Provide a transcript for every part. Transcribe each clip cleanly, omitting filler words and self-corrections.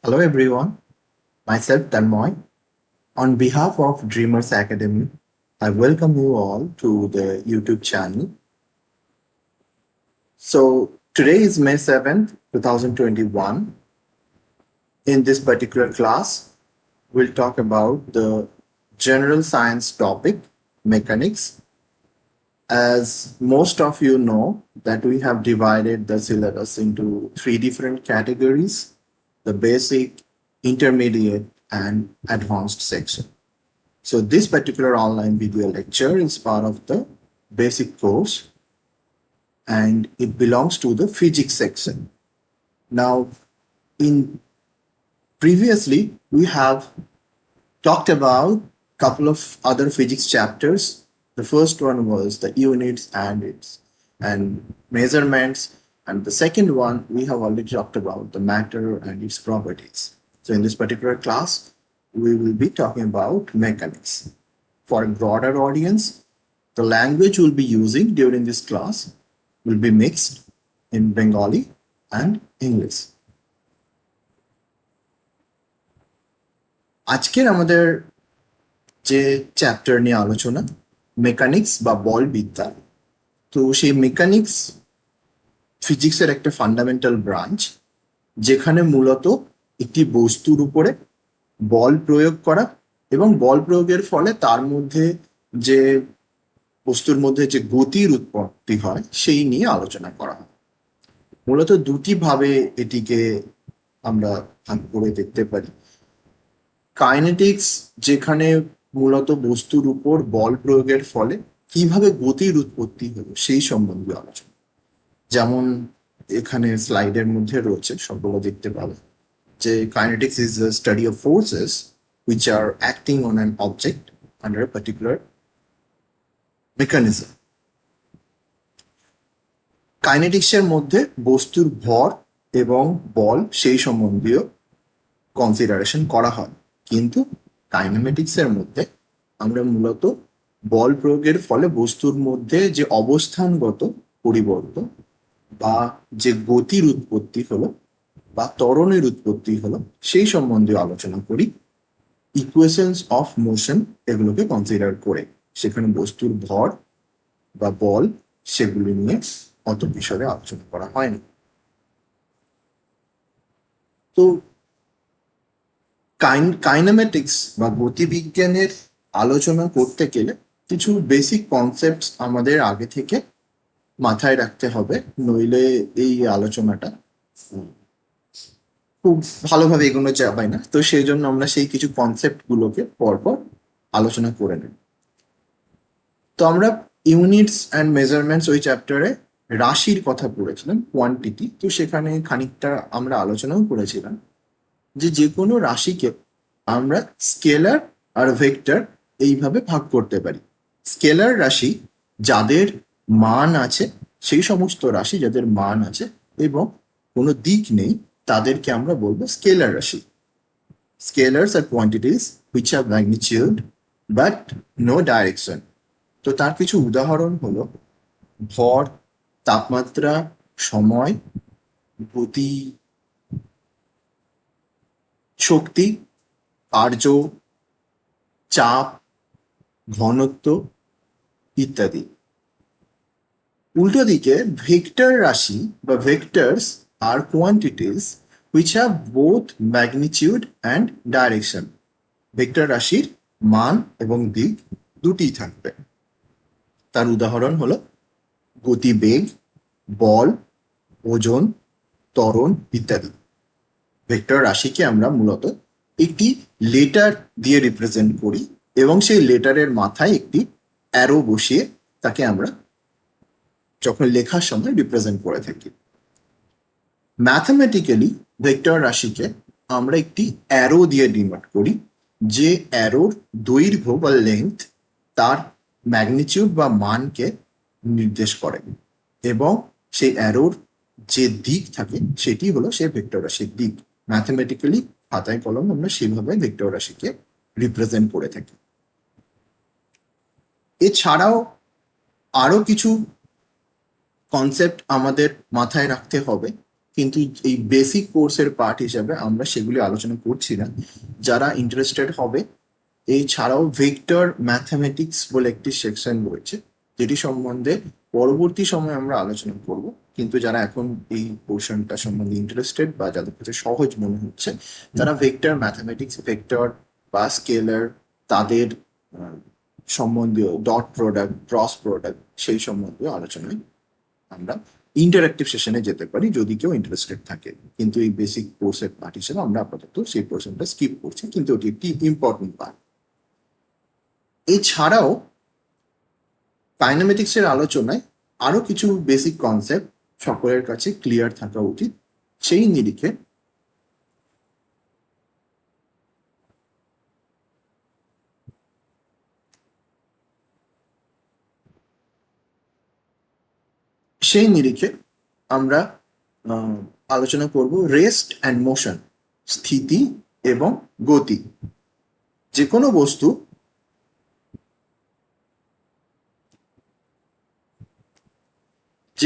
Hello everyone, myself Tanmoy. On behalf of Dreamers Academy, I welcome you all to the YouTube channel. So today is May 7th, 2021. In this particular class, we'll talk about the general science topic, mechanics. As most of you know, that we have divided the syllabus into three different categories: the basic, intermediate, and advanced section. So this particular online video lecture is part of the basic course and it belongs to the physics section. Now, in previously, we have talked about a couple of other physics chapters. The first one was the units and measurements, and the second one we have already talked about the matter and its properties. So in this particular class, we will be talking about mechanics. For a broader audience, the language we'll be using during this class will be mixed in Bengali and English. আজকের আমাদের যে chapter নিয়ে আলোচনা mechanics বা বলবিদ্যা, তো সেই mechanics ফিজিক্সের একটা ফান্ডামেন্টাল ব্রাঞ্চ, যেখানে মূলত একটি বস্তুর উপরে বল প্রয়োগ করা এবং বল প্রয়োগের ফলে তার মধ্যে যে বস্তুর মধ্যে যে গতির উৎপত্তি হয় সেই নিয়ে আলোচনা করা হয়। মূলত দুটি ভাবে এটিকে আমরা ভাগ করে দেখতে পারি। কাইনেটিক্স, যেখানে মূলত বস্তুর উপর বল প্রয়োগের ফলে কিভাবে গতির উৎপত্তি হলো সেই সম্বন্ধে আলোচনা, যেমন এখানে স্লাইডের মধ্যে রয়েছে, সবগুলো দেখতে পাবে যে kinetics is the study of forces which are acting on an object under a particular mechanism. কাইনেটিক্সের মধ্যে বস্তুর ভর এবং বল সেই সম্বন্ধীয় কনসিডারেশন করা হয়, কিন্তু কাইনেমেটিক্সের মধ্যে আমরা মূলত বল প্রয়োগের ফলে বস্তুর মধ্যে যে অবস্থানগত পরিবর্তন বা যে গতির উৎপত্তি হলো বা ত্বরণের উৎপত্তি হলো সেই সম্বন্ধে আলোচনা করি। ইকুয়েশনস অফ মোশন এগুলোকে কনসিডার করে, সেখানে বস্তুর ভর বা বল সেগুলি নিয়ে অত বিষয়ে আলোচনা করা হয়নি। তো কাইনেমেটিক্স বা গতিবিজ্ঞানের আলোচনা করতে গেলে কিছু বেসিক কনসেপ্টস আমাদের আগে থেকে মাথায় রাখতে হবে, নইলে এই আলোচনাটা খুব ভালোভাবে এগোনো যাবে না। তো সেই জন্য আমরা সেই কিছু কনসেপ্ট গুলোকে পরপর আলোচনা করে নেব। তো আমরা ইউনিটস অ্যান্ড মেজারমেন্টস ওই চ্যাপ্টারে রাশির কথা পড়েছিলাম, কোয়ান্টিটি। তো সেখানে খানিকটা আমরা আলোচনাও করেছিলাম যে কোনো রাশিকে আমরা স্কেলার আর ভেক্টর এইভাবে ভাগ করতে পারি। স্কেলার রাশি যাদের মান আছে, সেই সমস্ত রাশি যাদের মান আছে এবং কোনো দিক নেই, তাদেরকে আমরা বলবো স্কেলার রাশি। Scalars are quantities which have magnitude but no direction. তো তার কিছু উদাহরণ হলো ভর, তাপমাত্রা, সময়, গতি, শক্তি, কার্য, চাপ, ঘনত্ব ইত্যাদি। উল্টো দিকে ভেক্টর রাশি বা vectors are quantities which have both magnitude and direction. Vector রাশির মান এবং দিক দুটিই থাকবে। তার উদাহরণ হলো গতিবেগ, বল, ওজন, ত্বরণ ইত্যাদি। ভেক্টর রাশিকে আমরা মূলত একটি লেটার দিয়ে রিপ্রেজেন্ট করি এবং সেই লেটারের মাথায় একটি অ্যারো বসিয়ে তাকে আমরা যখন লেখার সময় রিপ্রেজেন্ট করে থাকি। ম্যাথমেটিক্যালি ভেক্টর রাশিকে আমরা একটি অ্যারো দিয়ে ডিনোট করি, যে অ্যারোর দৈর্ঘ্য বা লেন্থ তার ম্যাগনিটিউড বা মানকে নির্দেশ করে এবং সেই অ্যারোর যে দিক থাকে সেটি হলো সেই ভেক্টর রাশির দিক। ম্যাথমেটিক্যালি খাতায় কলম আমরা সেভাবে ভেক্টর রাশিকে রিপ্রেজেন্ট করে থাকি। এছাড়াও আরো কিছু কনসেপ্ট আমাদের মাথায় রাখতে হবে, কিন্তু এই বেসিক কোর্সের পার্ট হিসাবে আমরা সেগুলি আলোচনা করছি না। যারা ইন্টারেস্টেড হবে, এছাড়াও ভেক্টর ম্যাথামেটিক্স বলে একটি সেকশন রয়েছে, যেটি সম্বন্ধে পরবর্তী সময়ে আমরা আলোচনা করব। কিন্তু যারা এখন এই পোর্শনটা সম্বন্ধে ইন্টারেস্টেড বা যাদের কাছে সহজ মনে হচ্ছে, তারা ভেক্টর ম্যাথামেটিক্স, ভেক্টর বা স্কেলার, তাদের সম্বন্ধীয় ডট প্রোডাক্ট, ক্রস প্রোডাক্ট, সেই সম্বন্ধীয় আলোচনায় আমরা ইন্টারেক্টিভ সেশনে যেতে পারি যদি কেউ ইন্টারেস্টেড থাকে। কিন্তু এই বেসিক কোর্সের পার্ট হিসেবে আমরা আপাতত সেই পোর্শনটা স্কিপ করছি, কিন্তু ওটি একটি ইম্পর্টেন্ট পার্ট। এছাড়াও কাইনেমেটিক্স এর আলোচনায় আরো কিছু বেসিক কনসেপ্ট সকলের কাছে ক্লিয়ার থাকা উচিত। সেই নিরিখে আমরা আলোচনা করব রেস্ট অ্যান্ড মোশন, স্থিতি এবং গতি। যে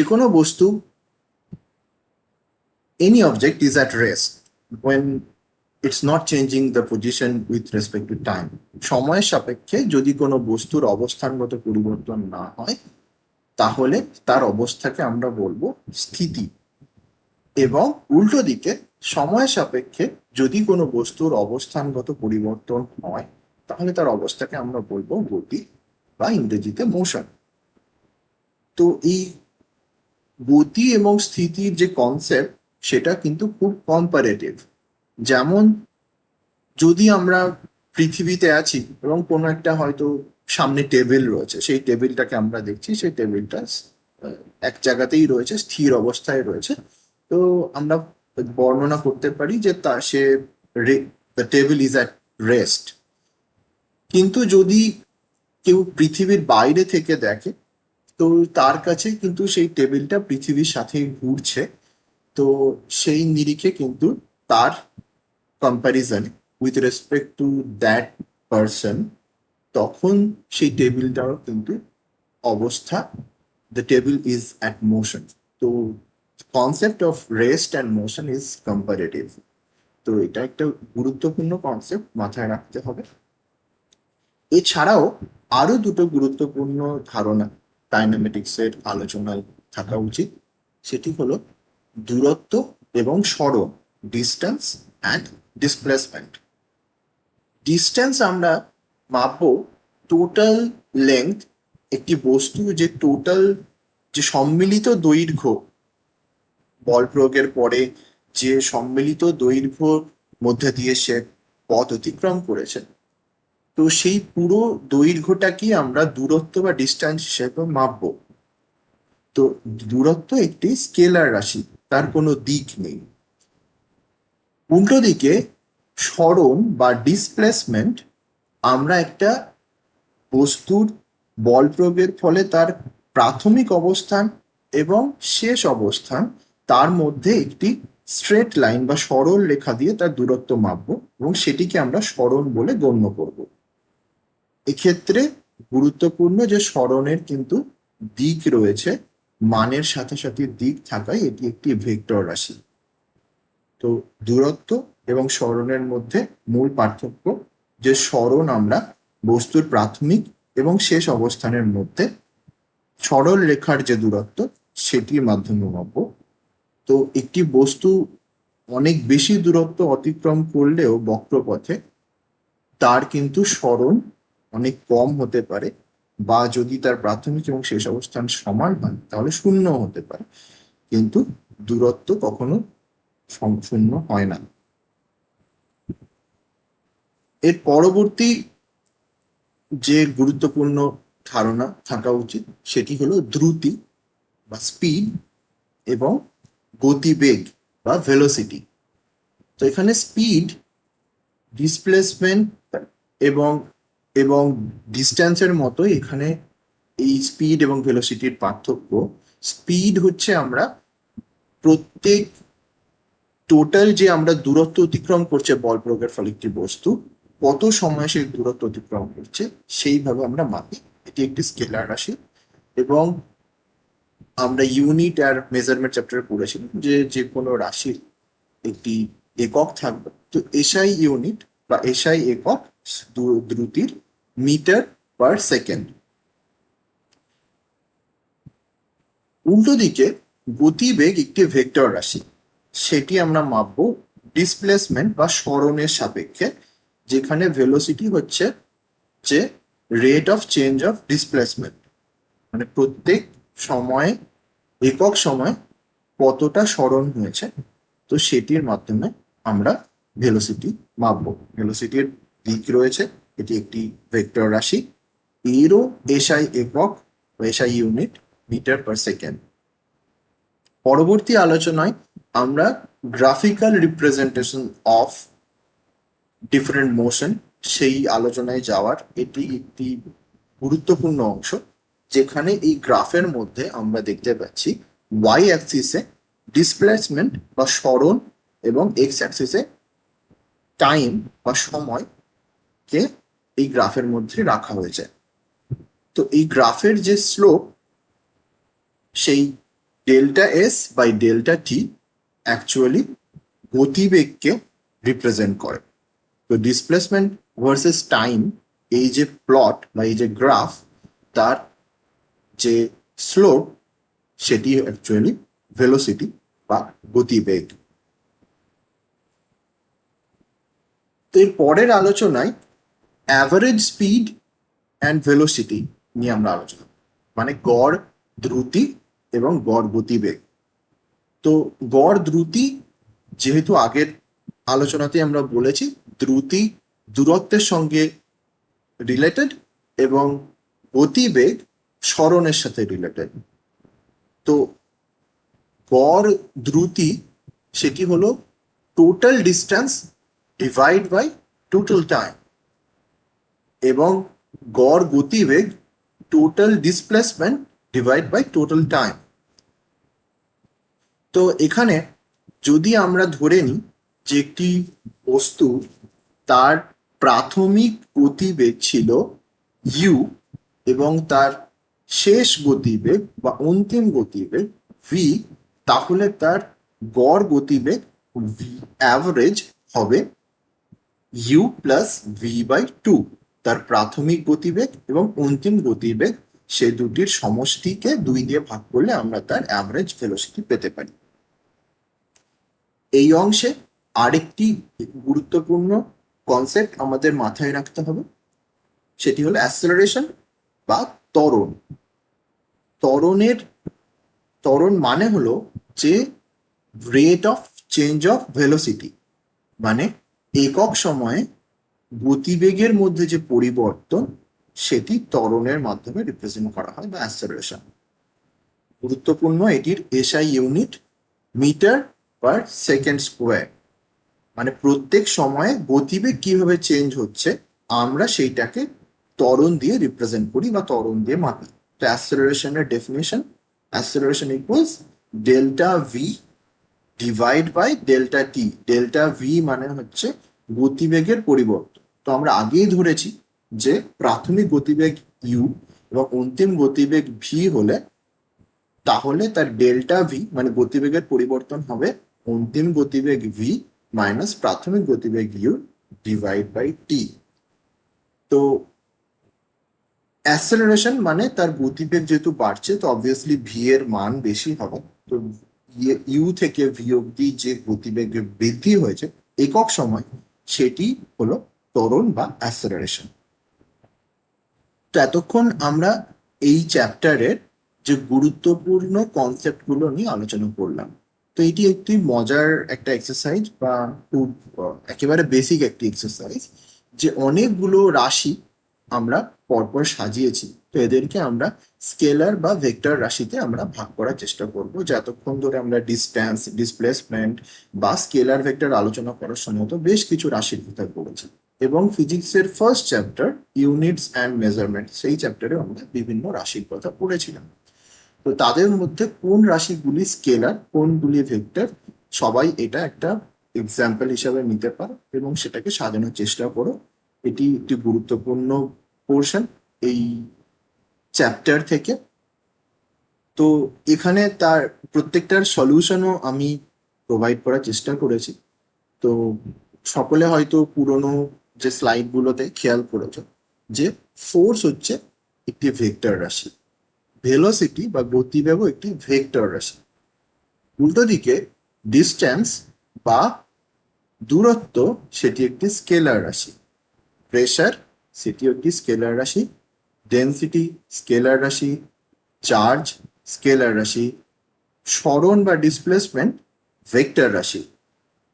কোনো বস্তু any object is at rest when it's not changing the position with respect to time. সময়ের সাপেক্ষে যদি কোনো বস্তুর অবস্থানগত পরিবর্তন না হয়, তাহলে তার অবস্থাকে আমরা বলবো স্থিতি। এবং উল্টো দিকে সময়ের সাপেক্ষে যদি কোনো বস্তুর অবস্থানগত পরিবর্তন হয়, তাহলে তার অবস্থাকে আমরা বলবো গতি বা ইংরেজিতে মোশন। তো এই গতি এবং স্থিতির যে কনসেপ্ট, সেটা কিন্তু খুব কম্পারেটিভ। যেমন যদি আমরা পৃথিবীতে আছি এবং কোনো একটা হয়তো সামনে টেবিল রয়েছে, সেই টেবিলটাকে আমরা দেখছি, সেই টেবিলটা এক জায়গাতেই রয়েছে, স্থির অবস্থায় রয়েছে, তো আমরা বর্ণনা করতে পারি যে the table is at rest. কিন্তু যদি কেউ পৃথিবীর বাইরে থেকে দেখে, তো তার কাছে কিন্তু সেই টেবিলটা পৃথিবীর সাথেই ঘুরছে। তো সেই নিরিখে কিন্তু তার কম্প্যারিজনে with respect to that person, তখন সেই টেবিলটারও কিন্তু অবস্থা, the table is at motion. তো concept of rest and motion is comparative. তো এটা একটা গুরুত্বপূর্ণ কনসেপ্ট, মাথায় রাখতে হবে। এছাড়াও আরো দুটো গুরুত্বপূর্ণ ধারণা কাইনেমেটিক্সের আলোচনায় থাকা উচিত। সেটি হলো দূরত্ব এবং সরণ, ডিস্টেন্স অ্যান্ড ডিসপ্লেসমেন্ট। ডিস্টেন্স আমরা মাপবো টোটাল লেংথ, একটি বস্তু যে টোটাল যে সম্মিলিত দৈর্ঘ্য, বল প্রয়োগের পরে যে সম্মিলিত দৈর্ঘ্যর মধ্যে দিয়ে সে পথ অতিক্রম করেছে, তো সেই পুরো দৈর্ঘ্যটাকে আমরা দূরত্ব বা ডিস্টেন্স হিসেবে মাপবো। তো দূরত্ব একটি স্কেলার রাশি, তার কোনো দিক নেই। উল্টো দিকে সরণ বা ডিসপ্লেসমেন্ট, আমরা একটা বস্তুর বল প্রয়োগের ফলে তার প্রাথমিক অবস্থান এবং শেষ অবস্থান, তার মধ্যে একটি স্ট্রেট লাইন বা সরল রেখা দিয়ে তার দূরত্ব মাপবো এবং সেটিকে আমরা সরণ বলে গণ্য করব। এক্ষেত্রে গুরুত্বপূর্ণ যে সরণের কিন্তু দিক রয়েছে, মানের সাথে সাথে দিক থাকায় এটি একটি ভেক্টর রাশি। তো দূরত্ব এবং সরণের মধ্যে মূল পার্থক্য যে সরণ আমরা বস্তুর প্রাথমিক এবং শেষ অবস্থানের মধ্যে সরল রেখার যে দূরত্ব, সেটির মাধ্যমে মাপবো। তো একটি বস্তু অনেক বেশি দূরত্ব অতিক্রম করলেও বক্রপথে, তার কিন্তু সরণ অনেক কম হতে পারে, বা যদি তার প্রাথমিক এবং শেষ অবস্থান সমান হয় তাহলে শূন্য হতে পারে, কিন্তু দূরত্ব কখনো শূন্য হয় না। এর পরবর্তী যে গুরুত্বপূর্ণ ধারণা থাকা উচিত, সেটি হলো দ্রুতি বা স্পিড এবং গতিবেগ বা ভেলোসিটি। তো এখানে স্পিড, ডিসপ্লেসমেন্ট এবং এবং ডিস্টেন্সের মতো এখানে এই স্পিড এবং ভেলোসিটির পার্থক্য। স্পিড হচ্ছে আমরা প্রত্যেক টোটাল যে আমরা দূরত্ব অতিক্রম করছে বল প্রয়োগের ফলে একটি বস্তু, কত সময় সেই দূরত্ব অতিক্রম করছে সেইভাবে আমরা মাপি। এটি একটি স্কেলার রাশি। এবং আমরা ইউনিট আর মেজারমেন্ট চ্যাপ্টারে পড়েছিলাম যে যে কোনো রাশির একটি একক থাকবে, তো এসআই ইউনিট বা এসআই একক দ্রুতির মিটার পার সেকেন্ড। উল্টো দিকে গতিবেগ একটি ভেক্টর রাশি, সেটি আমরা মাপবো ডিসপ্লেসমেন্ট বা সরণের সাপেক্ষে, যেখানে ভেলোসিটি হচ্ছে যে rate of change of displacement, মানে প্রত্যেক সময়ে একক সময় কতটা সরণ হয়েছে, তো সেটির মাধ্যমে আমরা ভেলোসিটি মাপবো। ভেলোসিটির দিক রয়েছে, এটি একটি ভেক্টর রাশি, এরও এসআই একক বা SI unit metre per second. পরবর্তী আলোচনায় আমরা graphical representation of different motion সেই আলোচনায় যাওয়ার এটি একটি গুরুত্বপূর্ণ অংশ, যেখানে এই গ্রাফের মধ্যে আমরা দেখতে পাচ্ছি ওয়াই অ্যাক্সিসে ডিসপ্লেসমেন্ট বা সরণ এবং এক্স অ্যাক্সিসে টাইম বা সময়কে এই গ্রাফের মধ্যে রাখা হয়েছে। তো এই গ্রাফের যে স্লোপ, সেই delta S by delta T actually গতিবেগকে রিপ্রেজেন্ট করে। তো ডিসপ্লেসমেন্ট ভার্সেস টাইম, এই যে প্লট বা এই যে গ্রাফ, তার যে স্লোপ সেটি অ্যাকচুয়ালি ভেলোসিটি বা গতিবেগ। তো এর পরের আলোচনায় অ্যাভারেজ স্পিড অ্যান্ড ভেলোসিটি নিয়ে আমরা আলোচনা, মানে গড় দ্রুতি এবং গড় গতিবেগ। তো গড় দ্রুতি, যেহেতু আগের আলোচনাতে আমরা বলেছি দ্রুতি দূরত্বের সঙ্গে রিলেটেড এবং গতিবেগ সরণের সাথে রিলেটেড। তো গড় দ্রুতি সেটি হলো total distance divide by total time, এবং গড় গতিবেগ total displacement divide by total time. তো এখানে যদি আমরা ধরে নিই যে একটি বস্তু, তার প্রাথমিক গতিবেগ ছিল ইউ এবং তার শেষ গতিবেগ বা অন্তিম গতিবেগ ভি, তাহলে তার গড় গতিবেগ ভি অ্যাভারেজ হবে u plus V by two. তার প্রাথমিক গতিবেগ এবং অন্তিম গতিবেগ, সে দুটির সমষ্টিকে 2 দিয়ে ভাগ করলে আমরা তার অ্যাভারেজ ভেলোসিটি পেতে পারি। এই অংশে আরেকটি গুরুত্বপূর্ণ কনসেপ্ট আমাদের মাথায় রাখতে হবে, সেটি হলো অ্যাসেলারেশন বা ত্বরণ। ত্বরণের ত্বরণ মানে হলো যে rate of change of velocity, মানে একক সময়ে গতিবেগের মধ্যে যে পরিবর্তন, সেটি ত্বরণের মাধ্যমে রিপ্রেজেন্ট করা হয় বা অ্যাসেলারেশন। গুরুত্বপূর্ণ, এটির SI unit metre per second square, মানে প্রত্যেক সময়ে গতিবেগ কিভাবে চেঞ্জ হচ্ছে আমরা সেইটাকে ত্বরণ দিয়ে রিপ্রেজেন্ট করি বা ত্বরণ দিয়ে মাপি। তো অ্যাসেলারেশনের definition, acceleration equals delta V divide by delta T. Delta V মানে হচ্ছে গতিবেগের পরিবর্তন। তো আমরা আগেই ধরেছি যে প্রাথমিক গতিবেগ ইউ এবং অন্তিম গতিবেগ ভি হলে, তাহলে তার ডেল্টা ভি মানে গতিবেগের পরিবর্তন হবে অন্তিম গতিবেগ ভি মাইনাস প্রাথমিক গতিবেগ ইউ ডিভাইড বাই টি। তো অ্যাসেলারেশন মানে তার গতিবেগ যেহেতু বাড়ছে, তো অবভিয়াসলি ভি এর মান বেশি হবে। তো ইউ থেকে ভি অব্দি যে গতিবেগ বৃদ্ধি হয়েছে একক সময়, সেটি হলো ত্বরণ বা অ্যাসেলারেশন। তো এতক্ষণ আমরা এই চ্যাপ্টারের যে গুরুত্বপূর্ণ কনসেপ্টগুলো নিয়ে আলোচনা করলাম। তো এটি একটি মজার একটা এক্সারসাইজ বা খুব একেবারে বেসিক একটি এক্সারসাইজ, যে অনেকগুলো রাশি আমরা পরপর সাজিয়েছি। তো এদেরকে আমরা স্কেলার বা ভেক্টর রাশিতে আমরা ভাগ করার চেষ্টা করব। যতক্ষণ ধরে আমরা ডিস্ট্যান্স, ডিসপ্লেসমেন্ট বা স্কেলার ভেক্টর আলোচনা করার সময় তো বেশ কিছু রাশির কথা বলেছি, এবং ফিজিক্সের first chapter units and measurement, সেই চ্যাপ্টারে আমরা বিভিন্ন রাশির কথা পড়েছিলাম। তো তাদের মধ্যে কোন রাশিগুলি স্কেলার, কোনগুলি ভেক্টর, সবাই এটা একটা এক্সাম্পল হিসাবে নিতে পারো এবং সেটাকে সাজানোর চেষ্টা করো। এটি একটি গুরুত্বপূর্ণ পোর্শন এই চ্যাপ্টার থেকে। তো এখানে তার প্রত্যেকটার সলিউশনও আমি প্রোভাইড করার চেষ্টা করেছি। তো সকলে হয়তো পুরনো যে স্লাইডগুলোতে খেয়াল করেছো যে ফোর্স হচ্ছে একটি ভেক্টর রাশি, ভেলোসিটি বা গতিবেগও একটি ভেক্টর রাশি। উল্টো দিকে ডিস্ট্যান্স বা দূরত্ব সেটি একটি স্কেলার রাশি, প্রেশার সেটি একটি স্কেলার রাশি, ডেনসিটি স্কেলার রাশি, চার্জ স্কেলার রাশি, সরণ বা ডিসপ্লেসমেন্ট ভেক্টর রাশি,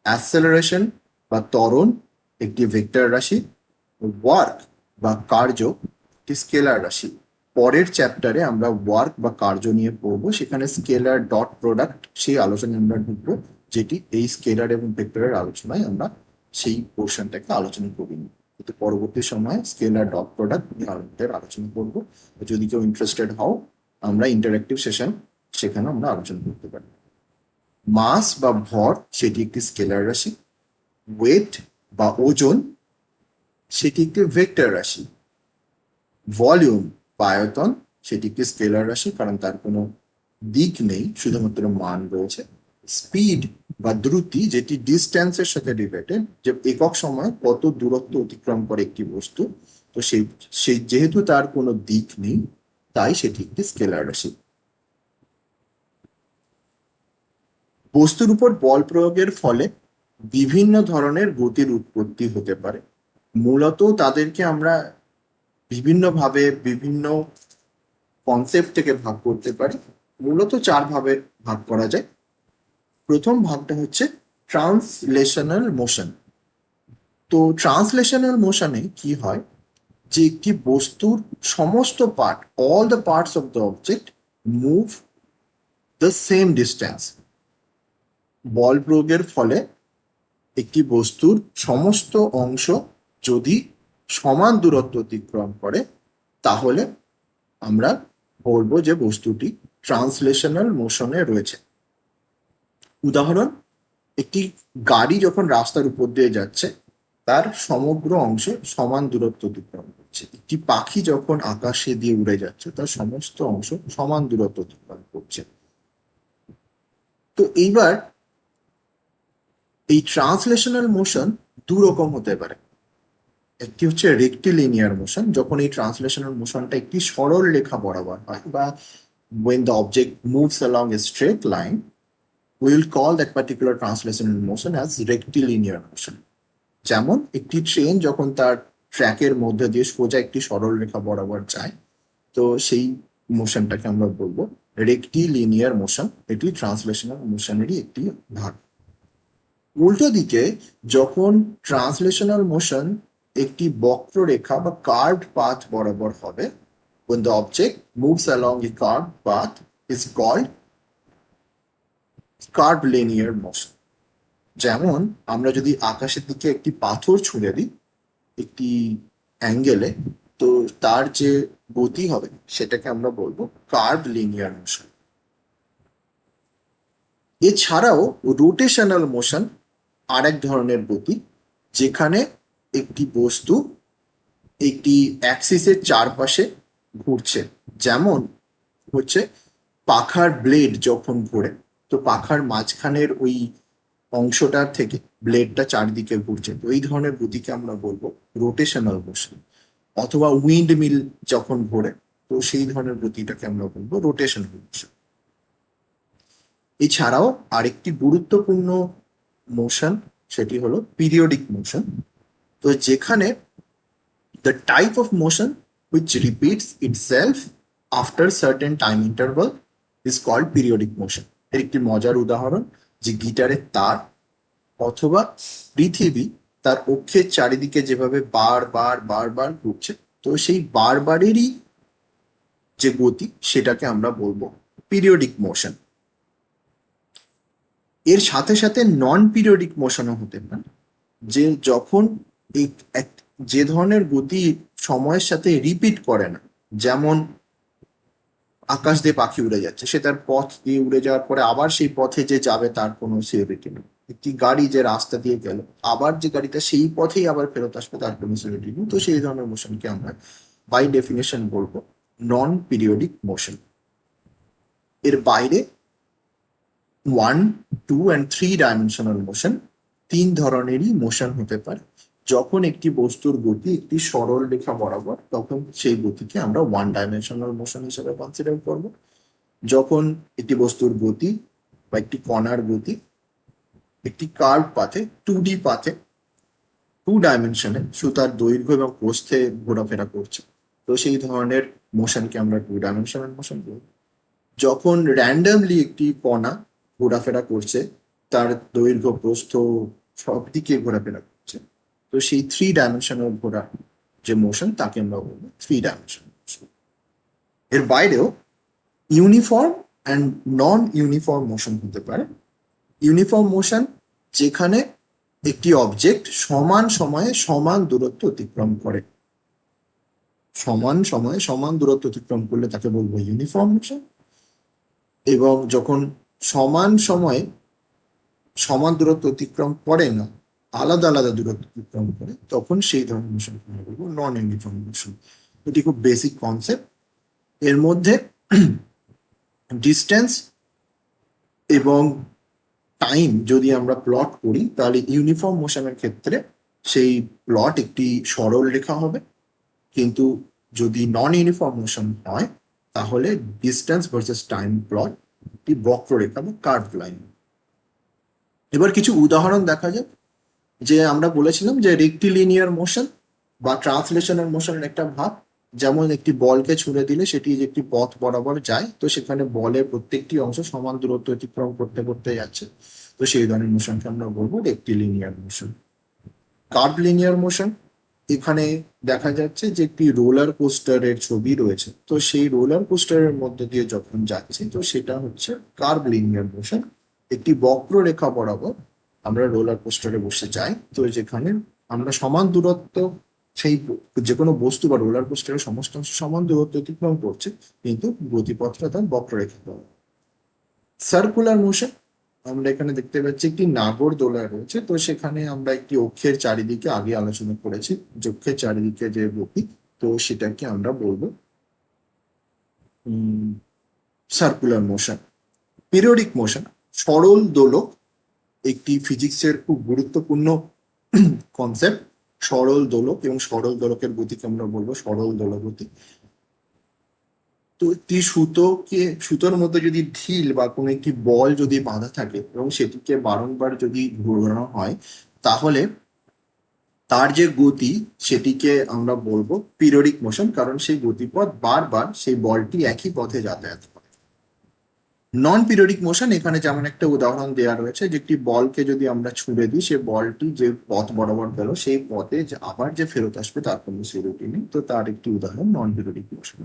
অ্যাসেলারেশন বা ত্বরণ একটি ভেক্টর রাশি, ওয়ার্ক বা কার্য একটি স্কেলার রাশি। পরের চ্যাপ্টারে আমরা ওয়ার্ক বা কার্য নিয়ে পড়বো, সেখানে স্কেলার ডট প্রোডাক্ট সেই আলোচনায় আমরা ঢুকবো, যেটি এই স্কেলার এবং ভেক্টরের আলোচনায় আমরা সেই পোর্শনটাকে আলোচনা করিনি। কিন্তু পরবর্তী সময়ে স্কেলার ডট প্রোডাক্ট নিয়ে আলোচনা করবো। যদি কেউ ইন্টারেস্টেড হও, আমরা ইন্টারেক্টিভ সেশন সেখানে আমরা আলোচনা করতে পারি। মাস বা ভর সেটি একটি স্কেলার রাশি, ওয়েট বা ওজন সেটি একটি ভেক্টর রাশি, ভলিউম বা আয়তন সেটি একটি স্কেলার রাশি, কারণ তার কোনো দিক নেই, শুধুমাত্র মান রয়েছে। স্পিড বা দ্রুতি যেটি ডিস্ট্যান্সের সাথে রিলেটেড, যে একক সময় কত দূরত্ব অতিক্রম করে একটি বস্তু, তো সেই যেহেতু তার কোনো দিক নেই, তাই সেটি একটি স্কেলার রাশি। বস্তুর উপর বল প্রয়োগের ফলে বিভিন্ন ধরনের গতির উৎপত্তি হতে পারে। মূলত তাদেরকে আমরা বিভিন্নভাবে বিভিন্ন কনসেপ্ট থেকে ভাগ করতে পারি। মূলত 4 ভাবে ভাগ করা যায়। প্রথম ভাগটা হচ্ছে ট্রান্সলেশনাল মোশন। তো ট্রান্সলেশনাল মোশনে কি হয়, যে একটি বস্তুর সমস্ত part, all the parts of the object move the same distance. বল প্রয়োগের ফলে একটি বস্তুর সমস্ত অংশ যদি সমান দূরত্ব অতিক্রম করে, তাহলে আমরা বলবো যে বস্তুটি ট্রান্সলেশনাল মোশনে রয়েছে। উদাহরণ, একটি গাড়ি যখন রাস্তার উপর দিয়ে যাচ্ছে, তার সমগ্র অংশ সমান দূরত্ব অতিক্রম করছে। একটি পাখি যখন আকাশে দিয়ে উড়ে যাচ্ছে, তার সমস্ত অংশ সমান দূরত্ব অতিক্রম করছে। তো এইবার এই ট্রান্সলেশনাল মোশন দু রকম হতে পারে। একটি হচ্ছে রেক্টিলিনিয়ার মোশন, যখন এই ট্রান্সলেশনাল মোশনটা একটি সরল রেখা বরাবর হয়, বা when the object moves along a straight line, we will call that particular translational motion as rectilinear motion. যেমন একটি ট্রেন যখন তার ট্র্যাকের মধ্যে দিয়ে সোজা একটি সরল রেখা বরাবর যায়, তো সেই মোশনটাকে আমরা বলবো রেক্টিলিনিয়ার মোশন। এটি ট্রান্সলেশনাল মোশনেরই একটি ভাগ। উল্টো দিকে যখন ট্রান্সলেশনাল মোশন একটি বক্ররেখা বা কার্ভড পাথ বরাবর হবে, when the object moves along a curved path, is called curvilinear motion. যেমন আমরা যদি আকাশের দিকে একটি পাথর ছুঁড়ে দিই একটি অ্যাঙ্গেলে, তো তার যে গতি হবে সেটাকে আমরা বলবো কার্ভলিনিয়ার মোশন। এছাড়াও রোটেশনাল মোশন আর এক ধরনের গতি, যেখানে একটি বস্তু একটি অ্যাক্সিসের চারপাশে ঘুরছে। যেমন হচ্ছে পাখার ব্লেড যখন ঘোরে, তো পাখার মাঝখানের ওই অংশটার থেকে ব্লেডটা চারদিকে ঘুরছে, তো এই ধরনের গতিকে আমরা বলবো রোটেশনাল মোশন। অথবা উইন্ড মিল যখন ঘোরে, তো সেই ধরনের গতিটাকে আমরা বলবো রোটেশনাল মোশন। এছাড়াও আরেকটি গুরুত্বপূর্ণ মোশন, সেটি হলো পিরিয়ডিক মোশন। তো যেখানে the type of motion which repeats itself after certain time interval is called periodic motion. এর একটি মজার উদাহরণ, যে গিটারের তার অথবা পৃথিবী তার অক্ষের চারিদিকে যেভাবে বারবার ঘুরছে, তো সেই বারবারেরই যে গতি সেটাকে আমরা বলবো পিরিয়ডিক মোশন। এর সাথে সাথে নন পিরিয়ডিক মোশনও হতে পারে, যে যখন এই যে ধরনের গতি সময়ের সাথে রিপিট করে না। যেমন আকাশ দিয়ে পাখি উড়ে যাচ্ছে, সে তার পথ দিয়ে উড়ে যাওয়ার পরে আবার সেই পথে যে যাবে তার কোনো সিওরিটি নেই। একটি গাড়ি যে রাস্তা দিয়ে গেল, আবার যে গাড়িটা সেই পথেই আবার ফেরত আসবে, তার কোনো সিওরিটি নেই। তো সেই ধরনের মোশনকে আমরা বাই ডেফিনেশন বলবো নন পিরিয়ডিক মোশন। এর বাইরে 1, 2 and 3 ডাইমেনশনাল মোশন, 3 ধরনেরই মোশন হতে পারে। যখন একটি বস্তুর গতি একটি সরল রেখা বরাবর, তখন সেই গতিকে আমরা 1 ডাইমেনশনাল মোশন হিসেবে কনসিডার করব। যখন একটি বস্তুর গতি বা একটি কণার গতি একটি কার্ভ পাথে, 2D পাথে, 2 ডাইমেনশনে সুতার দৈর্ঘ্য এবং প্রস্থে ঘোরাফেরা করছে, তো সেই ধরনের মোশনকে আমরা 2 ডাইমেনশনাল মোশন বলব। যখন র্যান্ডমলি একটি কণা ঘোরাফেরা করছে, তার দৈর্ঘ্য প্রস্থ সব দিকে ঘোরাফেরা করছে, তো সেই 3 ডাইমেনশনাল ঘোরা যে মোশন, তাকে আমরা বলবো 3 ডাইমেনশনাল মোশন। এর বাইরেও uniform and non uniform motion হতে পারে। ইউনিফর্ম মোশন যেখানে একটি অবজেক্ট সমান সময়ে সমান দূরত্ব অতিক্রম করে, সমান সময়ে সমান দূরত্ব অতিক্রম করলে তাকে বলবো ইউনিফর্ম মোশন। এবং যখন সমান সময়ে সমান দূরত্ব অতিক্রম করে না, আলাদা আলাদা দূরত্ব অতিক্রম করে, তখন সেই ধরনের মোশনকে আমরা বলবো নন ইউনিফর্ম মোশন। এটি খুব বেসিক কনসেপ্ট। এর মধ্যে ডিস্টেন্স এবং টাইম যদি আমরা প্লট করি, তাহলে ইউনিফর্ম মোশনের ক্ষেত্রে সেই প্লট একটি সরল রেখা হবে, কিন্তু যদি নন ইউনিফর্ম মোশন হয়, তাহলে ডিস্টেন্স ভার্সেস টাইম প্লট একটি বক্ররেখা বা কার্ভ লাইন। এবার কিছু উদাহরণ দেখা যাক। যে আমরা বলেছিলাম যে রেক্টিলিনিয়ার মোশন বা ট্রান্সলেশনাল মোশনের একটা ভাগ, যেমন একটি বলকে ছুঁড়ে দিলে সেটি যে একটি পথ বরাবর যায়, তো সেখানে বলের প্রত্যেকটি অংশ সমান দূরত্ব অতিক্রম করতে করতে যাচ্ছে, তো সেই ধরনের মোশনকে আমরা বলবো rectilinear motion. Curve linear motion, এখানে দেখা যাচ্ছে যে একটি রোলার কোস্টারের ছবি রয়েছে, তো সেই রোলার কোস্টারের মধ্যে দিয়ে যখন যাচ্ছে, তো সেটা হচ্ছে কার্ভ লিনিয়ার মোশন। একটি বক্ররেখা বরাবর আমরা রোলার কোস্টারে বসে যাই, তো যেখানে আমরা সমান দূরত্ব, সেই যে কোনো বস্তু বা রোলার কোস্টারের সমস্ত অংশ সমান দূরত্ব অতিক্রম করছে, কিন্তু গতিপথটা তার বক্ররেখা বরাবর। সার্কুলার মোশন, আমরা এখানে দেখতে পাচ্ছি একটি নাগরদোলা রয়েছে, তো সেখানে আমরা একটি অক্ষের চারিদিকে আগে আলোচনা করেছি, যে অক্ষের চারিদিকে যে গতি, তো সেটাকে আমরা বলবো সার্কুলার মোশন। পিরিয়ডিক মোশন, সরল দোলক একটি ফিজিক্সের খুব গুরুত্বপূর্ণ কনসেপ্ট। সরল দোলক এবং সরল দোলকের গতিকে আমরা বলবো সরল দোলগতি। তো একটি সুতোর মধ্যে যদি ঢিল বা কোনো একটি বল যদি বাঁধা থাকে এবং সেটিকে বারংবার যদি ঘোরানো হয়, তাহলে তার যে গতি সেটিকে আমরা বলবো পিরিয়ডিক মোশন, কারণ সেই গতিপথ বারবার সেই বলটি একই পথে যাতায়াত করে। নন পিরিয়ডিক মোশন, এখানে যেমন একটা উদাহরণ দেওয়া রয়েছে, যে একটি বলকে যদি আমরা ছুঁড়ে দিই, সে বলটি যে পথ বরাবর গেল সেই পথে আবার যে ফেরত আসবে তার কোনো সিকিউরিটি নেই, তো তার একটি উদাহরণ নন পিরিয়ডিক মোশন।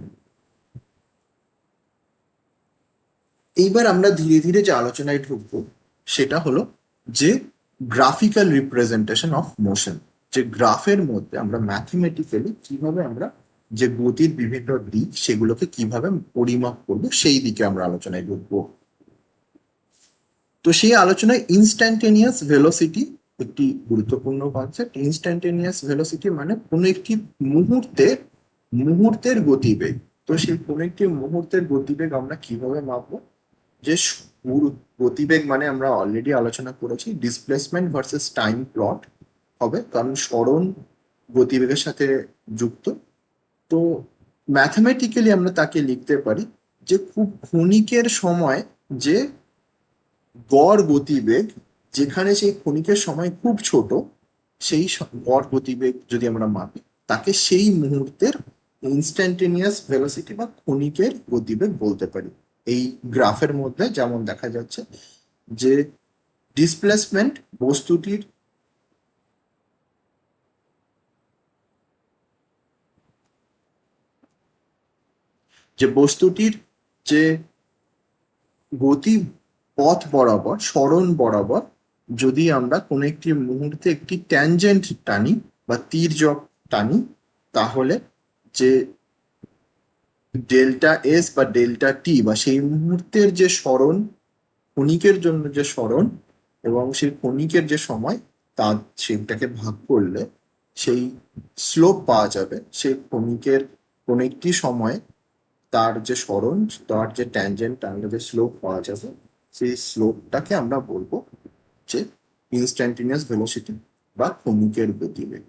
এইবার আমরা ধীরে ধীরে যে আলোচনায় ঢুকবো সেটা হলো যে গ্রাফিক্যাল রিপ্রেজেন্টেশন অফ মোশন, যে গ্রাফের মধ্যে আমরা ম্যাথমেটিক্যালি কিভাবে আমরা যে গতির বিভিন্ন দিক সেগুলোকে কিভাবে পরিমাপ করবো, সেই দিকে আমরা আলোচনায় ঢুকবো। তো সেই আলোচনায় ইনস্ট্যান্টেনিয়াস ভেলোসিটি একটি গুরুত্বপূর্ণ কনসেপ্ট। ইনস্ট্যান্টেনিয়াস ভেলোসিটি মানে কোনো একটি মুহূর্তের গতিবেগ। তো সেই কোনো একটি মুহূর্তের গতিবেগ আমরা কিভাবে মাপবো? যে গতিবেগ মানে আমরা অলরেডি আলোচনা করেছি, ডিসপ্লেসমেন্ট ভার্সেস টাইম প্লট হবে, কারণ সরণ গতিবেগের সাথে যুক্ত। তো ম্যাথমেটিক্যালি আমরা তাকে লিখতে পারি যে খুব ক্ষণিকের সময় যে গড় গতিবেগ, যেখানে সেই ক্ষণিকের সময় খুব ছোট, সেই গড় গতিবেগ যদি আমরা মাপি, তাকে সেই মুহূর্তের ইনস্ট্যান্টেনিয়াস ভেলোসিটি বা ক্ষণিকের গতিবেগ বলতে পারি। এই গ্রাফের মধ্যে যেমন দেখা যাচ্ছে যে ডিসপ্লেসমেন্ট বস্তুটির যে গতি পথ বরাবর, সরণ বরাবর যদি আমরা কোনো একটি মুহূর্তে একটি ট্যানজেন্ট টানি বা তির্যক টানি, তাহলে যে ডেল্টা এস বা ডেল্টা টি বা সেই মুহূর্তের যে সরণ, ক্ষণিকের জন্য যে সরণ এবং সেই ক্ষণিকের যে সময়, তা সেটাকে ভাগ করলে সেই স্লোপ পাওয়া যাবে। সেই ক্ষণিকের কোনো একটি সময় তার যে সরণ, তার যে ট্যানজেন্ট, তার যে স্লোপ পাওয়া যাবে, সেই স্লোপটাকে আমরা বলবো যে ইনস্ট্যান্টিনিয়াস ভেলোসিটি বা ক্ষণিকের গতিবেগ।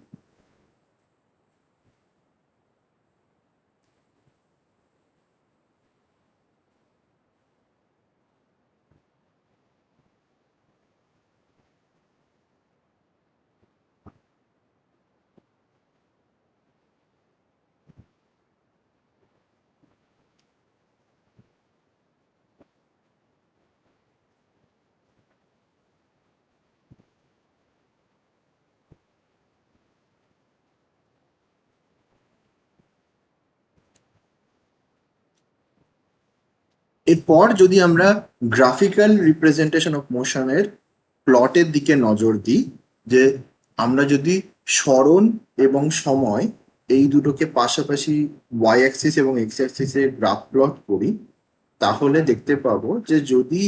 এরপর যদি আমরা গ্রাফিক্যাল রিপ্রেজেন্টেশন অফ মোশনের প্লটের দিকে নজর দিই, যে আমরা যদি সরণ এবং সময় এই দুটোকে পাশাপাশি ওয়াই অ্যাক্সিস এবং এক্স অ্যাক্সিসে গ্রাফ প্লট করি, তাহলে দেখতে পাবো যে যদি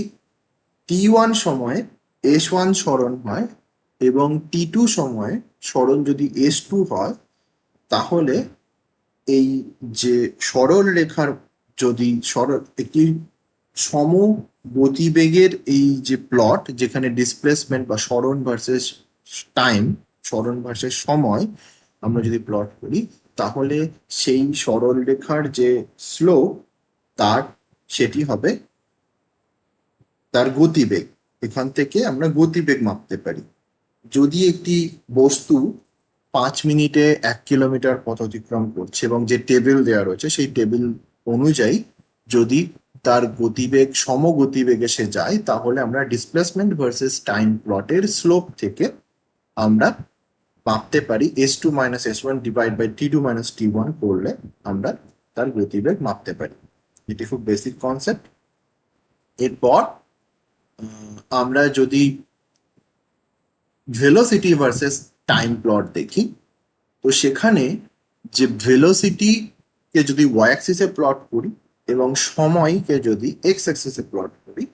t1 সময়ে s1 সরণ হয় এবং t2 সময়ে সরণ যদি s2 হয়, তাহলে এই যে সরল রেখার যদি একটি সম গতিবেগের এই যে প্লট, যেখানে ডিসপ্লেসমেন্ট বা সরণ ভার্সেস টাইম, সরণ ভার্সেস সময় আমরা যদি প্লট করি, তাহলে সেই সরল রেখার যে স্লোপ তার সেটি হবে তার গতিবেগ। এখান থেকে আমরা গতিবেগ মাপতে পারি। যদি একটি বস্তু 5 মিনিটে 1 কিলোমিটার পথ অতিক্রম করছে এবং যে টেবিল দেওয়া রয়েছে সেই টেবিল অনুযায়ী যদি তার গতিবেগ সমগতিবেগে সে যায়, তাহলে আমরা ডিসপ্লেসমেন্ট ভার্সেস টাইম প্লটের স্লোপ থেকে আমরা মাপতে পারি s2 minus s1 divide by t2 minus t1 করলে আমরা তার গতিবেগ মাপতে পারি। এটি খুব বেসিক কনসেপ্ট। এরপর আমরা যদি ভেলোসিটি ভার্সেস টাইম প্লট দেখি, তো সেখানে যে ভেলোসিটি কে যদি ওয়াই অ্যাক্সিসে প্লট করি এবং সময়কে যদি এক্স অ্যাক্সিসে প্লট করি,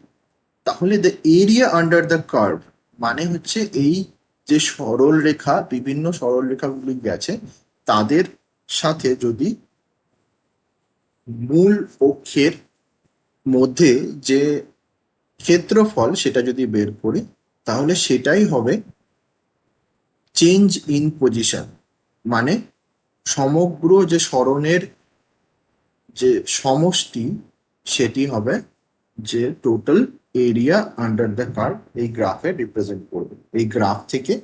তাহলে the area under the curve, মানে হচ্ছে এই যে সরল রেখা, বিভিন্ন সরল রেখাগুলি গেছে তাদের সাথে যদি মূল অক্ষের মধ্যে যে ক্ষেত্রফল সেটা যদি বের করি, তাহলে সেটাই হবে চেঞ্জ ইন পজিশন। মানে সমগ্র যে সরণের যে সমষ্টি সেটি হবে যে total area under the curve, এই গ্রাফে রিপ্রেজেন্ট করবে। এই গ্রাফ থেকে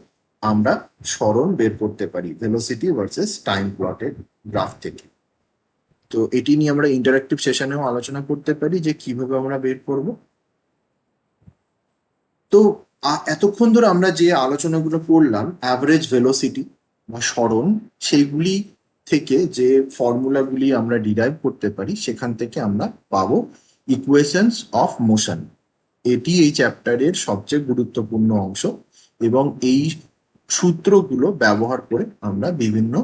আমরা সরণ বের করতে পারি ভেলোসিটি ভার্সেস টাইম প্লটের গ্রাফ থেকে। তো এটি নিয়ে আমরা ইন্টারেক্টিভ সেশনেও আলোচনা করতে পারি যে কিভাবে আমরা বের করব। তো এতক্ষণ ধরে আমরা যে আলোচনাগুলো করলাম অ্যাভারেজ ভেলোসিটি বা সরণ, সেইগুলি থেকে যে ফর্মুলাগুলি আমরা ডিরাইভ করতে পারি, সেখান থেকে আমরা পাবো ইকুয়েশনস অফ মোশন। এটি এই চ্যাপ্টারের সবচেয়ে গুরুত্বপূর্ণ অংশ এবং এই সূত্রগুলো ব্যবহার করে আমরা বিভিন্ন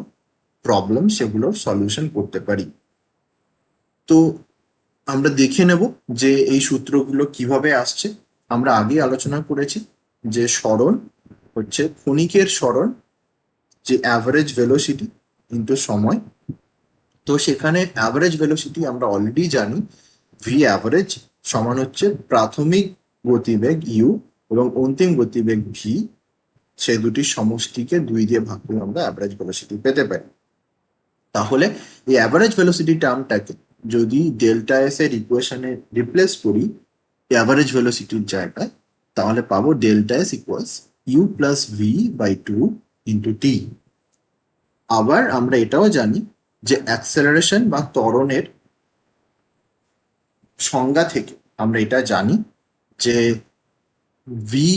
প্রবলেম সেগুলোর সলিউশন করতে পারি। তো আমরা দেখে নেব যে এই সূত্রগুলো কিভাবে আসছে। আমরা আগে আলোচনা করেছি যে সরণ হচ্ছে ক্ষণিকের সরণ, যে অ্যাভারেজ ভেলোসিটি ইনটু সময়। তো সেখানে অ্যাভারেজ ভেলোসিটি আমরা অলরেডি জানি, ভি অ্যাভারেজ সমান হচ্ছে প্রাথমিক গতিবেগ ইউ এবং অন্তিম গতিবেগ ভি, সেই দুটির সমষ্টিকে 2 দিয়ে ভাগ করে আমরা অ্যাভারেজ ভেলোসিটি পেতে পারি। তাহলে এই অ্যাভারেজ ভেলোসিটি টার্মটাকে যদি ডেল্টা এস এর ইকুয়েশনে রিপ্লেস করি অ্যাভারেজ ভেলোসিটির জায়গায়, তাহলে পাবো delta S equals U plus V by 2 into T. আবার আমরা এটাও জানি যে অ্যাক্সেলারেশন বা ত্বরণের সংজ্ঞা থেকে আমরা এটা জানি যে ভি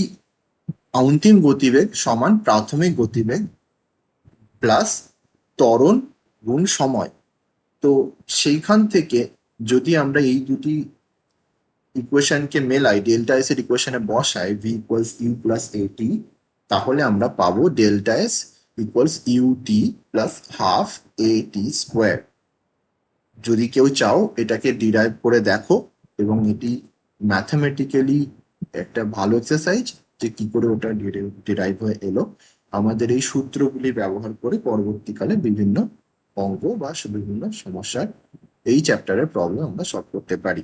অন্তিম গতিবেগ সমান প্রাথমিক গতিবেগ প্লাস ত্বরণ গুণ সময়। তো সেইখান থেকে যদি আমরা এই দুটি ইকুয়েশনকে মেলাই, ডেল্টা এস এর ইকুয়েশনে বসাই ভি ইকুয়ালস ইউ প্লাস এটি, তাহলে আমরা পাবো delta S equals U T plus half A T square. যদি কেউ চাও এটাকে ডিরাইভ করে দেখো, এবং এটি ম্যাথামেটিক্যালি একটা ভালো এক্সারসাইজ যে কি করে ওটা ডিরাইভ হয়ে এলো। আমাদের এই সূত্রগুলি ব্যবহার করে পরবর্তীকালে বিভিন্ন অঙ্ক বা বিভিন্ন সমস্যার এই চ্যাপ্টারের প্রবলেম আমরা সলভ করতে পারি।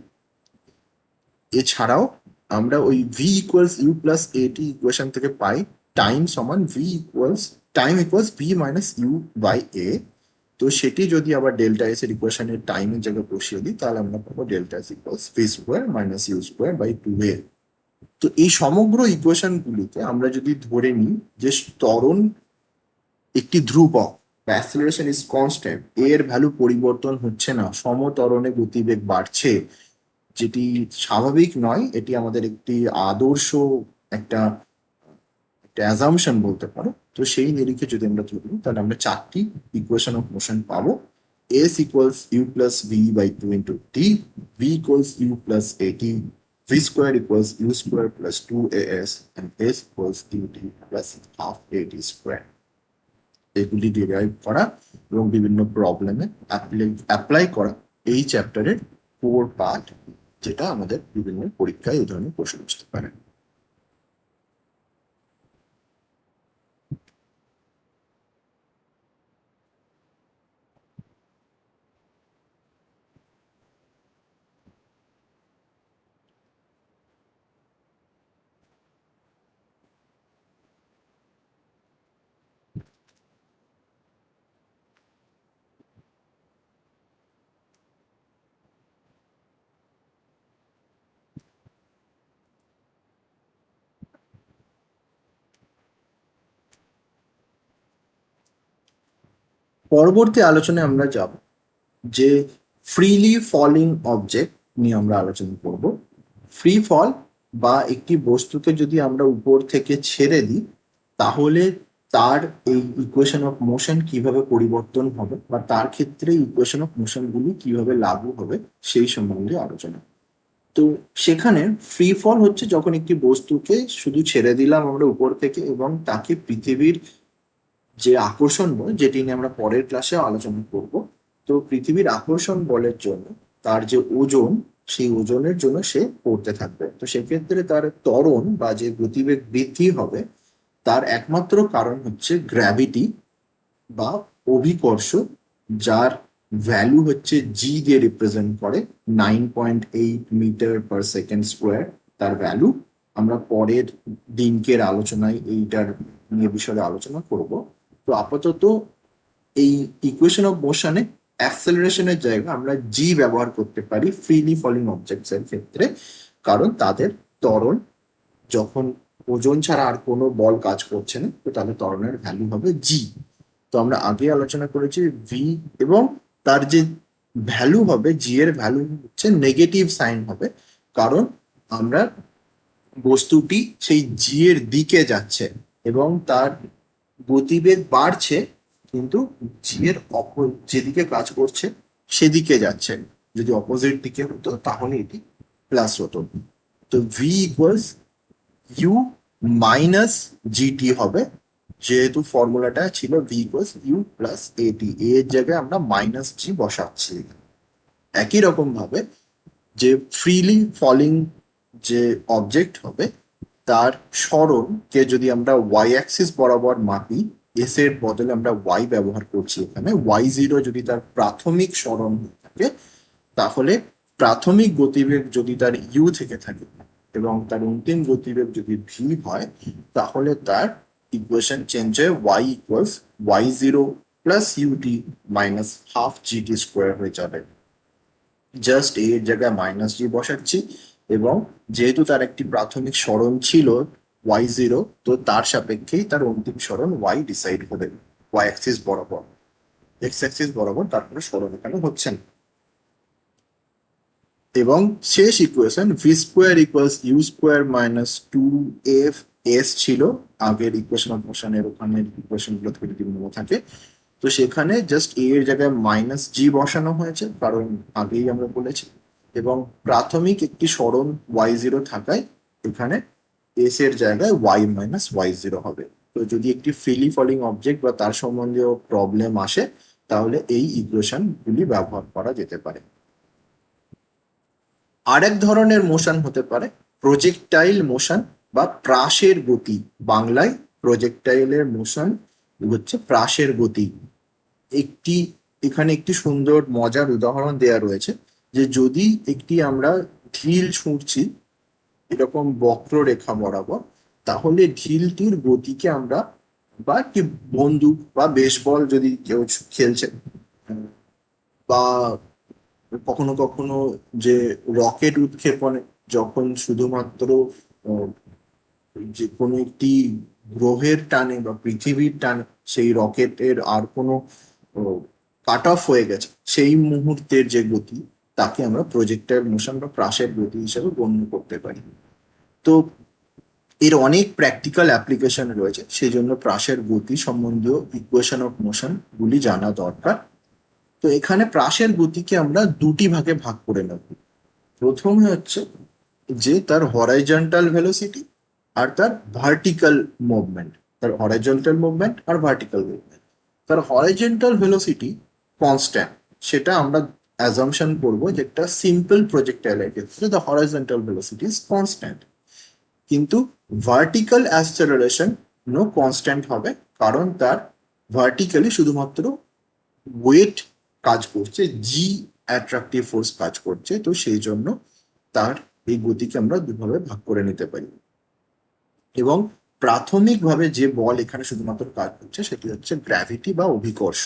এছাড়াও আমরা ওই V equals U plus A T equation থেকে পাই টাইম সমান time equals V minus U by A. তো সেটি যদি আবার ডেল্টা এস এর ইকুয়েশনের টাইমের জায়গায় বসিয়ে দিই তাহলে আমরা পাবো delta S equals v square minus u square by 2a। তো এই সমগ্র ইকুয়েশন গুলিতে আমরা যদি ধরে নিই যে ত্বরণ একটি ধ্রুবক, অ্যাক্সিলারেশন ইজ কনস্ট্যান্ট, এর ভ্যালু পরিবর্তন হচ্ছে না, সমত্বরণে গতিবেগ বাড়ছে, যেটি স্বাভাবিক নয়, এটি আমাদের একটি আদর্শ একটা একটা অ্যাজাম্পশন বলতে পারো। তো সেই নিরিখে যদি আমরা ধরি তাহলে আমরা চারটি ইকুয়েশন অফ মোশন পাবো। s equals u plus v by 2 into t, v equals u plus at, v square equals u square plus 2as, and s equals ut plus half at square। এগুলি derive করা এবং বিভিন্ন প্রবলেমে apply করা এই চ্যাপ্টারের 4 part, যেটা আমাদের বিভিন্ন পরীক্ষায় এই ধরনের প্রশ্ন আসতে পারে। পরবর্তী আলোচনায় আমরা যাব যে ফ্রিলি ফলিং অবজেক্ট নিয়ে আমরা আলোচনা করব। ফ্রি ফল বা একটি বস্তুকে যদি আমরা উপর থেকে ছেড়ে দিই তাহলে তার এই ইকুয়েশন অফ মোশন কিভাবে পরিবর্তন হবে বা তার ক্ষেত্রে ইকুয়েশন অফ মোশন গুলি কিভাবে লাগু হবে সেই সম্বন্ধে আলোচনা। তো সেখানে ফ্রি ফল হচ্ছে যখন একটি বস্তুকে শুধু ছেড়ে দিলাম আমরা উপর থেকে এবং তাকে পৃথিবীর যে আকর্ষণ বল, যেটি নিয়ে আমরা পরের ক্লাসে আলোচনা করব, তো পৃথিবীর আকর্ষণ বলের জন্য তার যে ওজন, সেই ওজনের জন্য সে পড়তে থাকবে। তো সেক্ষেত্রে তার ত্বরণ বা যে গতিবেগ বৃদ্ধি হবে তার একমাত্র কারণ হচ্ছে গ্র্যাভিটি বা অভিকর্ষ, যার ভ্যালু হচ্ছে জি দিয়ে রিপ্রেজেন্ট করে 9.8 মিটার পার সেকেন্ড স্কোয়ার তার ভ্যালু। আমরা পরের দিনকের আলোচনায় এইটার নিয়ে বিষয়ে আলোচনা করব। তো আপাতত এই ইকুয়েশন অফ মোশনে অ্যাক্সেলারেশনের জায়গায় আমরা জি ব্যবহার করতে পারি ফ্রিলি ফলিং অবজেক্টস এর ক্ষেত্রে, কারণ তাদের ত্বরণ যখন ওজন ছাড়া আর কোনো বল কাজ করছে না, তো তাদের ত্বরণের ভ্যালু হবে জি। তো আমরা আগে আলোচনা করেছি ভি, এবং তার যে ভ্যালু হবে জি এর ভ্যালু হচ্ছে নেগেটিভ সাইন হবে, কারণ আমরা বস্তুটি সেই জি এর দিকে যাচ্ছে এবং তার গতিবেগ বাড়ছে, কিন্তু জি এর যেদিকে কাজ করছে সেদিকে যাচ্ছে। যদি অপোজিট দিকে হতো তাহলে এটি প্লাস হতো। তো v equals u minus gt হবে, যেহেতু ফর্মুলাটা ছিল ভি ইকুয়ালস ইউ প্লাস এটি, এর জায়গায় আমরা মাইনাস জি বসাচ্ছি। একই রকম ভাবে যে ফ্রিলি ফলিং যে অবজেক্ট হবে তার সরণকে যদি আমরা ওয়াই অ্যাক্সিস বরাবর মাপি, এস এর বদলে আমরা ওয়াই ব্যবহার করছি এখানে, ওয়াই জিরো যদি তার প্রাথমিক সরণ থাকে তাহলে প্রাথমিক গতিবেগ যদি তার ইউ থেকে থাকে এবং তার অন্তিম গতিবেগ যদি ভি হয় তাহলে তার ইকুয়েশন চেঞ্জ হয়ে y equals y zero plus ut minus half gt square হয়ে যাবে। জাস্ট এর জায়গায় মাইনাস জি বসাচ্ছি এবং যেহেতু তার একটি প্রাথমিক সরণ ছিল ওয়াই জিরো, তো তার সাপেক্ষেই তার অন্তিম সরণ ওয়াই ডিসাইড হবে ওয়াই অ্যাক্সিস বরাবর, এক্স অ্যাক্সিস বরাবর তারপরে সরণ এখানে হচ্ছে না। এবং শেষ equation v square equals u square minus 2f s ছিল আগের ইকুয়েশন অফ মোশনের, ওখানে ইকুয়েশন গুলো থেকে যদি মনে থাকে, তো সেখানে জাস্ট এ এর জায়গায় মাইনাস জি বসানো হয়েছে কারণ আগেই আমরা বলেছি, এবং প্রাথমিক একটি সরণ ওয়াই জিরো থাকায় এখানে এস এর জায়গায় ওয়াই মাইনাস ওয়াই জিরো হবে। তো যদি একটি ফ্রিলি ফলিং অবজেক্ট বা তার সম্বন্ধীয় প্রবলেম আসে তাহলে এই ইকুয়েশন গুলি ব্যবহার করা যেতে পারে। আরেক ধরনের মোশন হতে পারে প্রজেক্টাইল মোশন বা প্রাসের গতি। বাংলায় প্রজেক্টাইলের মোশন হচ্ছে প্রাসের গতি। একটি এখানে একটি সুন্দর মজার উদাহরণ দেয়া রয়েছে যে যদি একটি আমরা ঢিল ছুঁড়ছি এরকম বক্ররেখা বরাবর, তাহলে ঢিলটির গতিকে আমরা, বা একটি বন্দুক বা বেসবল যদি কেউ খেলছে, বা কখনো কখনো যে রকেট উৎক্ষেপণে যখন শুধুমাত্র আহ, যে কোনো একটি গ্রহের টানে বা পৃথিবীর টানে সেই রকেটের আর কোনো কাট অফ হয়ে গেছে, সেই মুহূর্তের যে গতি তাকে আমরা প্রজেক্টাইল মোশন বা প্রাসের গতি হিসেবে গণ্য করতে পারি। তো এর অনেক প্র্যাকটিক্যাল অ্যাপ্লিকেশন রয়েছে, সেই জন্য প্রাসের গতি সম্বন্ধীয় ইকুয়েশন অফ মোশন গুলি জানা দরকার। তো এখানে প্রাসের গতিকে আমরা দুটি ভাগে ভাগ করে নেব। প্রথমে হচ্ছে যে তার হরাইজন্টাল ভেলোসিটি আর তার ভার্টিক্যাল মুভমেন্ট, তার হরাইজন্টাল মুভমেন্ট আর ভার্টিক্যাল মুভমেন্ট। তার হরাইজন্টাল ভেলোসিটি কনস্ট্যান্ট, সেটা আমরা অ্যাজাম্পশন করবো যে একটা সিম্পল প্রজেক্টাইলের ক্ষেত্রে the horizontal velocity is constant. কিন্তু ভার্টিক্যাল অ্যাক্সেলারেশন নো কনস্ট্যান্ট হবে, কারণ তার ভার্টিক্যালি শুধুমাত্র ওয়েট কাজ করছে, জি অ্যাট্রাকটিভ ফোর্স কাজ করছে, তো সেই জন্য তার এই গতিকে আমরা দুভাবে ভাগ করে নিতে পারি। এবং প্রাথমিকভাবে যে বল এখানে শুধুমাত্র কাজ করছে সেটি হচ্ছে গ্র্যাভিটি বা অভিকর্ষ।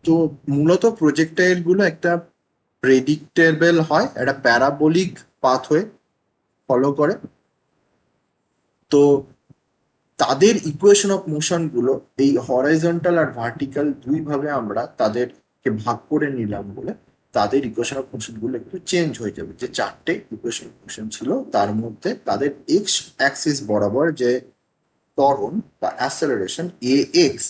তো মূলত প্রজেক্টাইল গুলো একটা প্রেডিক্টেবল হয়, একটা প্যারাবোলিক পাথওয়ে ফলো করে। তো তাদের ইকুয়েশন অফ মোশন গুলো এই হরাইজন্টাল আর ভার্টিক্যাল দুইভাবে আমরা তাদেরকে ভাগ করে নিলাম বলে তাদের ইকুয়েশন অফ মোশন গুলো একটু চেঞ্জ হয়ে যাবে। যে চারটে ইকুয়েশন অফ মোশন ছিল তার মধ্যে তাদের এক্স অ্যাক্সিস বরাবর যে ত্বরণ বা অ্যাসেলারেশন এ এক্স,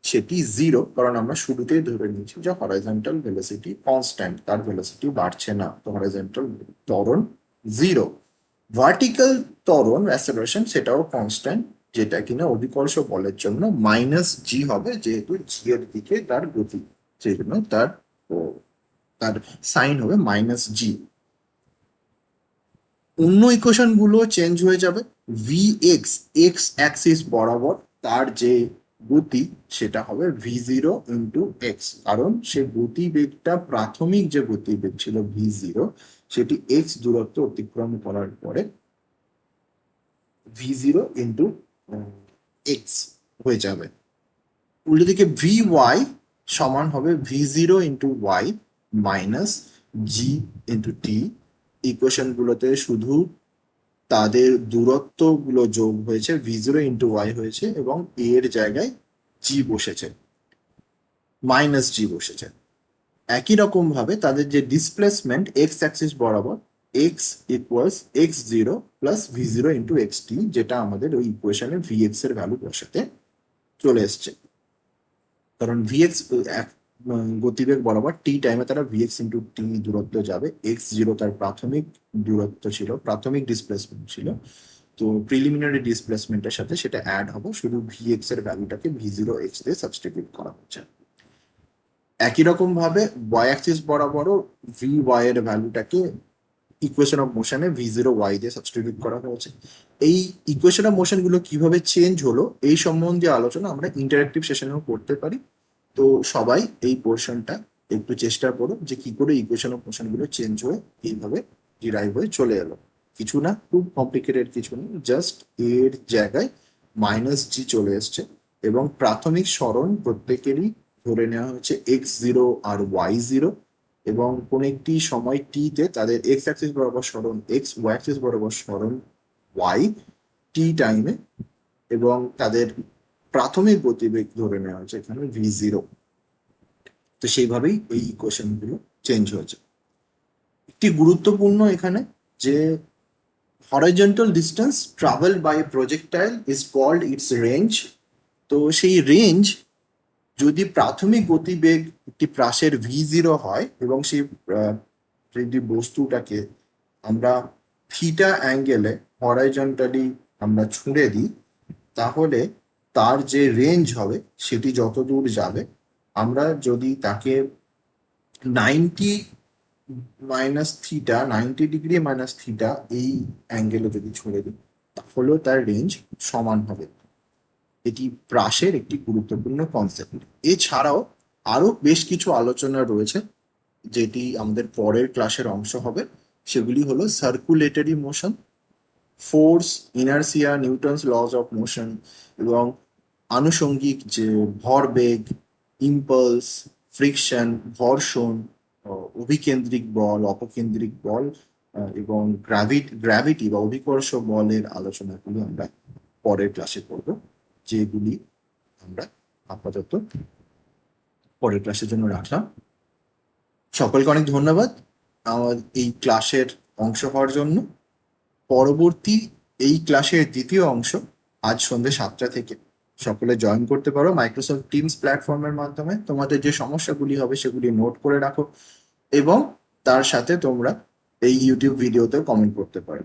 সেটি জিরো, কারণ আমরা শুরুতেই ধরে নিয়েছি যে হরাইজন্টাল ভেলোসিটি কনস্ট্যান্ট, তার ভেলোসিটি বাড়ছে না, তো হরাইজন্টাল ত্বরণ জিরো। ভার্টিক্যাল ত্বরণ অ্যাসেলারেশন সেটাও কনস্ট্যান্ট, যেটা কিনা অভিকর্ষ বলের জন্য মাইনাস জি হবে, যেহেতু জি এর দিকে তার গতি, সেই জন্য তার তার সাইন হবে মাইনাস জি। অন্য ইকুয়েশন গুলো চেঞ্জ হয়ে যাবে। ভি এক্স এক্স অ্যাক্সিস বরাবর তার যে গতি সেটা হবে ভি জিরো ইন্টু এক্স, কারণ সে গতিবেগটা প্রাথমিক যে গতিবেগ ছিল ভি জিরো, সেটি এক্স দূরত্ব অতিক্রম করার পরে ভি জিরো ইন্টু এক্স হয়ে যাবে। উল্টো দিকে ভি ওয়াই সমান হবে V zero into Y minus G into T. Equation গুলোতে শুধু তাদের দূরত্ব গুলো যোগ হয়েছে, ভি জিরো ইন্টু ওয়াই হয়েছে এবং এর জায়গায় জি বসেছে, মাইনাস জি বসেছে। একই রকম ভাবে তাদের যে ডিসপ্লেসমেন্ট এক্স অ্যাক্সিস বরাবর, X equals X zero plus V zero into X T, যেটা আমাদের ওই ইকুয়েশনে ভি এক্স এর ভ্যালু বসাতে চলে এসছে। কারণ ভিএক্স গতিবেগ বরাবর টি টাইমে তারা ভিএক্স ইন্টু টি দূরত্ব যাবে, এক্স জিরো তার প্রাথমিক দূরত্ব ছিল, প্রাথমিক ডিসপ্লেসমেন্ট ছিল, তো প্রিলিমিনারি ডিসপ্লেসমেন্টের সাথে সেটা অ্যাড হবে, শুধু ভিএক্স এর ভ্যালুটাকে ভি জিরো এক্স দিয়ে সাবস্টিটিউট করা হচ্ছে। একই রকম ভাবে ওয়াই অ্যাক্সিস বরাবরও ভি ওয়াই এর ভ্যালুটাকে ইকুয়েশন অফ মোশনে ভি জিরো ওয়াই দিয়ে সাবস্টিটিউট করা হয়েছে। এই ইকুয়েশন অফ মোশন গুলো কিভাবে চেঞ্জ হলো এই সম্বন্ধে আলোচনা আমরা ইন্টারেক্টিভ সেশনেও করতে পারি। তো সবাই এই পোর্শনটা একটু চেষ্টা করো যে কি করে ইকুয়েশন অফ মোশন গুলো চেঞ্জ হয়ে এইভাবে ডিরাইভ হয়ে চলে এলো। কিছু না, খুব কমপ্লিকেটেড কিছু নেই, জাস্ট এর জায়গায় মাইনাস জি চলে এসছে এবং প্রাথমিক সরণ প্রত্যেকেরই ধরে নেওয়া হচ্ছে এক্স জিরো আর ওয়াই জিরো, এবং কোন একটি সময় টি তে তাদের এক্স অ্যাক্সিস বরাবর সরণ এক্স, ওয়াই অ্যাক্সিস বরাবর সরণ ওয়াই টি টাইমে, এবং তাদের প্রাথমিক গতিবেগ ধরে নেওয়া হচ্ছে এখানে ভি জিরো। তো সেইভাবেই এই ইকুয়েশন গুলো চেঞ্জ হয়েছে। একটি গুরুত্বপূর্ণ এখানে যে horizontal distance travel by projectile is called its range. তো সেই রেঞ্জ যদি প্রাথমিক গতিবেগ একটি প্রাসের ভি জিরো হয় এবং সেই যদি বস্তুটাকে আমরা থিটা অ্যাঙ্গেলে হরাইজন্টালি আমরা ছুঁড়ে দিই, তাহলে তার যে রেঞ্জ হবে সেটি যত দূর যাবে, আমরা যদি তাকে 90 minus theta, 90 degree minus theta এই অ্যাঙ্গেলে যদি ছুঁড়ে দিই, তাহলেও তার রেঞ্জ সমান হবে। এটি প্রাসের একটি গুরুত্বপূর্ণ কনসেপ্ট। এছাড়াও আরো বেশ কিছু আলোচনা রয়েছে যেটি আমাদের পরের ক্লাসের অংশ হবে। সেগুলি হলো circulatory motion, force, inertia, Newton's laws of motion, এবং আনুষঙ্গিক যে ভরবেগ, ইম্পালস, ফ্রিকশন, ঘর্ষণ, অভিকেন্দ্রিক বল, অপকেন্দ্রিক বল, এবং গ্র্যাভিটি বা অভিকর্ষ বলের আলোচনাগুলো আমরা পরের ক্লাসে করব, যেগুলি আমরা আপাতত পরের ক্লাসের জন্য রাখলাম। সকলকে অনেক ধন্যবাদ আমার এই ক্লাসের অংশ হওয়ার জন্য। পরবর্তী এই ক্লাসের দ্বিতীয় অংশ আজ সন্ধ্যে 7টা থেকে সকলে জয়েন করতে পারো মাইক্রোসফট টিমস প্ল্যাটফর্মের মাধ্যমে। তোমাদের যে সমস্যাগুলি হবে সেগুলি নোট করে রাখো এবং তার সাথে তোমরা এই ইউটিউব ভিডিওতে কমেন্ট করতে পারো।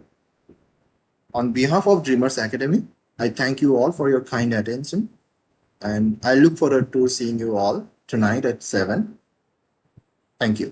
On behalf of Dreamers Academy, I thank you all for your kind attention, and I look forward to seeing you all tonight at 7. Thank you.